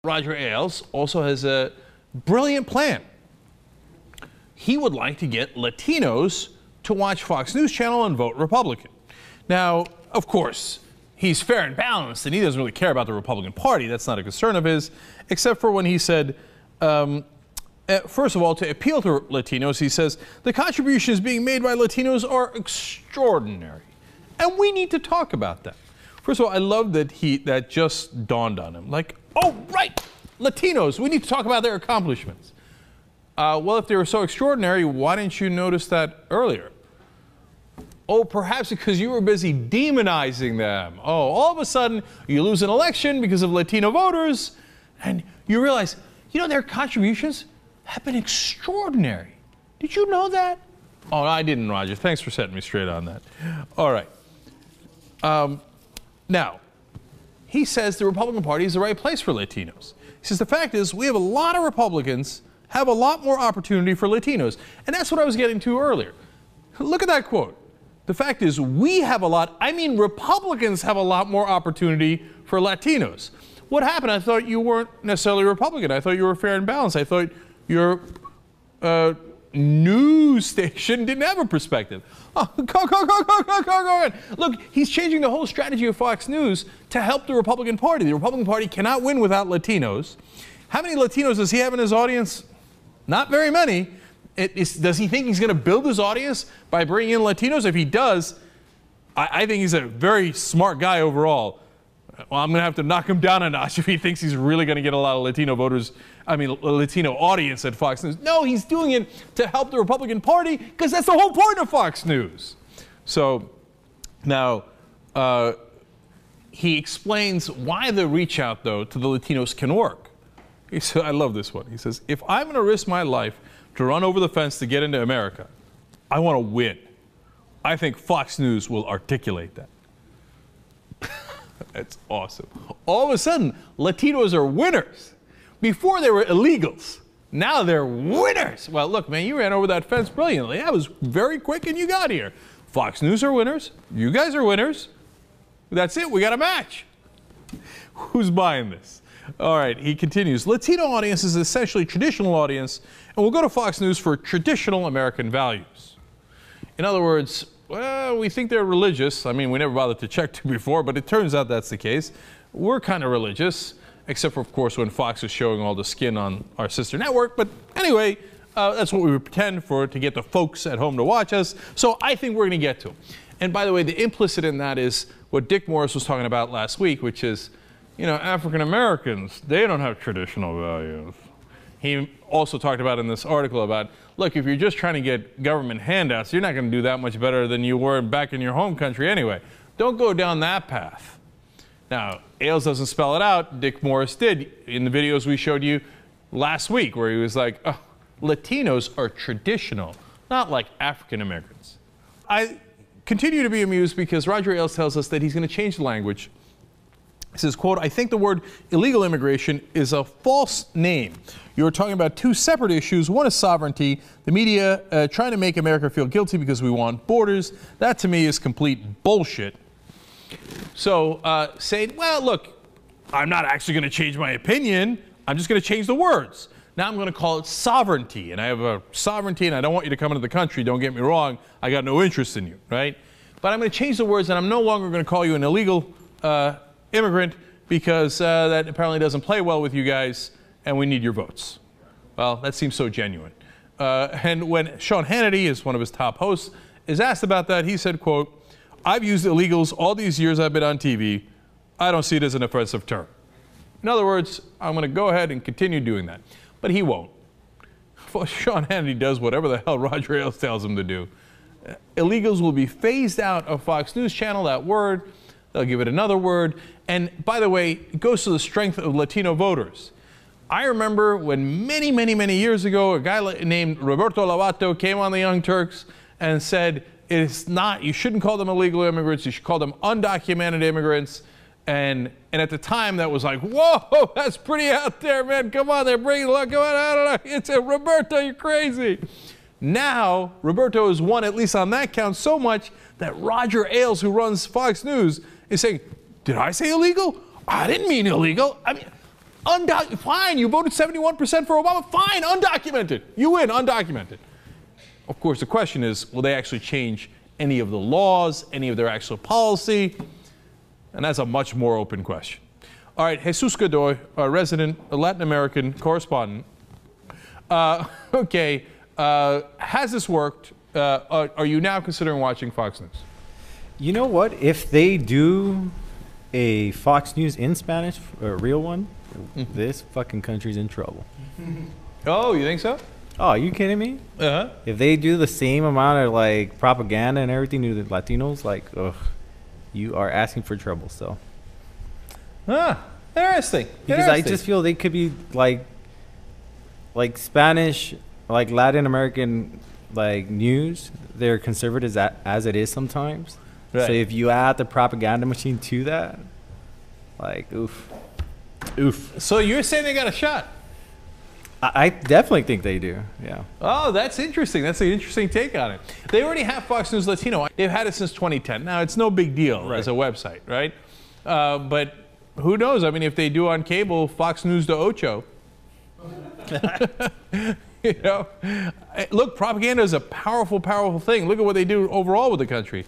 Roger Ailes also has a brilliant plan. He would like to get Latinos to watch Fox News Channel and vote Republican. Now, of course, he's fair and balanced, and he doesn't really care about the Republican Party. That's not a concern of his, except for when he said, first of all, to appeal to Latinos, he says, the contributions being made by Latinos are extraordinary. And we need to talk about that. First of all, I love that that just dawned on him. Like, oh, right, Latinos, we need to talk about their accomplishments. Well, if they were so extraordinary, why didn't you notice that earlier? Oh, perhaps because you were busy demonizing them. Oh, all of a sudden, you lose an election because of Latino voters, and you realize, you know, their contributions have been extraordinary. Did you know that? Oh, I didn't, Roger. Thanks for setting me straight on that. All right. Now, he says the Republican Party is the right place for Latinos. He says the fact is we have a lot of Republicans have a lot more opportunity for Latinos. And that's what I was getting to earlier. Look at that quote. The fact is we have a lot, I mean Republicans have a lot more opportunity for Latinos. What happened? I thought you weren't necessarily Republican. I thought you were fair and balanced. I thought your news station didn't have a perspective. Oh, go. Look, he's changing the whole strategy of Fox News to help the Republican Party. The Republican Party cannot win without Latinos. How many Latinos does he have in his audience? Not very many. Does he think he's going to build his audience by bringing in Latinos? If he does, I think he's a very smart guy overall. Well, I'm going to have to knock him down a notch if he thinks he's really going to get a lot of Latino voters, a Latino audience at Fox News. No, he's doing it to help the Republican Party because that's the whole point of Fox News. So now he explains why the reach out, though, to the Latinos can work. He said, I love this one. He says, if I'm going to risk my life to run over the fence to get into America, I want to win. I think Fox News will articulate that. That's awesome. All of a sudden, Latinos are winners. Before they were illegals. Now they're winners. Well, look, man, you ran over that fence brilliantly. That was very quick and you got here. Fox News are winners. You guys are winners. That's it. We got a match. Who's buying this? All right, he continues. Latino audience is essentially a traditional audience, and we'll go to Fox News for traditional American values. In other words, well, we think they're religious. I mean, we never bothered to check before, but it turns out that's the case. We're kind of religious, except for, of course, when Fox is showing all the skin on our sister network. But anyway, that's what we would pretend for to get the folks at home to watch us. So I think we're going to get to them. And by the way, the implicit in that is what Dick Morris was talking about last week, which is, you know, African Americans, they don't have traditional values. He also talked about in this article about, look, if you're just trying to get government handouts, you're not going to do that much better than you were back in your home country anyway. Don't go down that path. Now, Ailes doesn't spell it out. Dick Morris did in the videos we showed you last week, where he was like, oh, Latinos are traditional, not like African Americans. I continue to be amused because Roger Ailes tells us that he's going to change the language. He says, quote, I think the word illegal immigration is a false name. You're talking about two separate issues. One is sovereignty. The media trying to make America feel guilty because we want borders. That, to me, is complete bullshit. So saying, well, look, I'm not actually going to change my opinion. I'm just going to change the words. Now I'm going to call it sovereignty. And I have a sovereignty, and I don't want you to come into the country. Don't get me wrong. I got no interest in you, right? But I'm going to change the words, and I'm no longer going to call you an illegal immigrant because that apparently doesn't play well with you guys, and we need your votes. Well, that seems so genuine. And when Sean Hannity, is one of his top hosts, is asked about that, he said, quote, I've used illegals all these years I've been on TV. I don't see it as an offensive term. In other words, I'm going to go ahead and continue doing that. But he won't. Sean Hannity does whatever the hell Roger Ailes tells him to do. Illegals will be phased out of Fox News Channel, that word. They'll give it another word. And by the way, it goes to the strength of Latino voters. I remember when many, many, many years ago, a guy named Roberto Lovato came on the Young Turks and said, it's not, you shouldn't call them illegal immigrants, you should call them undocumented immigrants. And at the time, that was like, whoa, that's pretty out there, man. Come on, they're bringing, look, come on, I don't know. It's a Roberto, you're crazy. Now, Roberto has won, at least on that count, so much that Roger Ailes, who runs Fox News, is saying, did I say illegal? I didn't mean illegal. I mean, Fine, you voted 71% for Obama. Fine, undocumented. You win, undocumented. Of course, the question is, will they actually change any of the laws, any of their actual policy? And that's a much more open question. All right, Jesus Godoy, a resident, a Latin American correspondent. Okay, has this worked? Are you now considering watching Fox News? You know what? If they do a Fox News in Spanish, a real one, this fucking country's in trouble. Oh, you think so? Oh, are you kidding me? Uh-huh. If they do the same amount of like propaganda and everything to the Latinos, like, ugh, you are asking for trouble. So, Interesting. because I just feel they could be like Spanish, like Latin American, like news. They're conservative as it is sometimes. Right. So if you add the propaganda machine to that, like, oof. So you're saying they got a shot? I definitely think they do. Yeah. Oh, that's interesting. That's an interesting take on it. They already have Fox News Latino. They've had it since 2010. Now, it's no big deal as a website, right? But who knows? I mean, if they do on cable, Fox News de Ocho. You know, look, propaganda is a powerful, powerful thing. Look at what they do overall with the country.